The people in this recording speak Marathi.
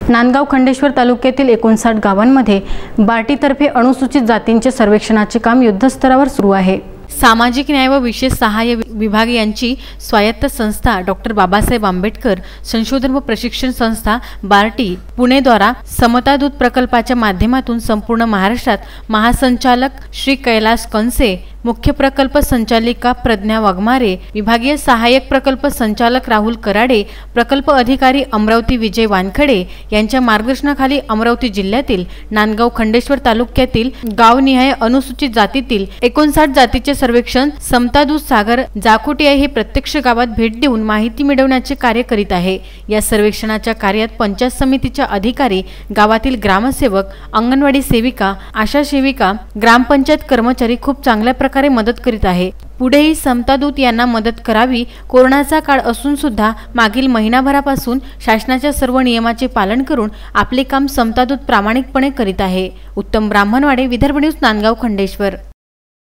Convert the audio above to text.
नांदगाव खंडेश्वर तालुक्यातील 59 गावांमध्ये बार्टीतर्फे अनुसूचित जातींचे सर्वेक्षणाचे काम युद्धस्तरावर सुरू आहे। सामाजिक न्याय व विशेष सहाय्य विभाग यांची स्वायत्त संस्था डॉक्टर बाबासाहेब आंबेडकर संशोधन व प्रशिक्षण संस्था बार्टी पुणे द्वारा समता दूत प्रकल्पाच्या माध्यमातून संपूर्ण महाराष्ट्रात महासंचालक श्री कैलास कंसे, मुख्य प्रकल्प संचालिका प्रज्ञा वाघमारे, विभागीय सहाय्यक प्रकल्प संचालक राहुल कराडे, प्रकल्प अधिकारी अमरावती विजय वानखडे यांच्या मार्गदर्शनाखाली अमरावती जिल्ह्यातील नांदगाव खंडेश्वर तालुक्यातील गावनिहाय अनुसूचित जातीतील 59 जातीचे सर्वेक्षण समता दूत सागर जाखोटिया हे प्रत्यक्ष गावात भेट देऊन माहिती मिळवण्याचे कार्य करीत आहे। या सर्वेक्षणाच्या कार्यात पंचायत समितीच्या अधिकारी, गावातील ग्रामसेवक, अंगणवाडी सेविका, आशा सेविका, ग्रामपंचायत कर्मचारी खूप चांगल्या प्रकारे मदत करीत आहे। पुढेही समता दूत यांना मदत करावी। कोरोनाचा काळ असून सुद्धा मागील महिनाभरापासून शासनाच्या सर्व नियमाचे पालन करून आपले काम समता दूत प्रामाणिकपणे करीत आहे। उत्तम ब्राह्मणवाडे, विदर्भ न्यूज, नांदगाव खंडेश्वर।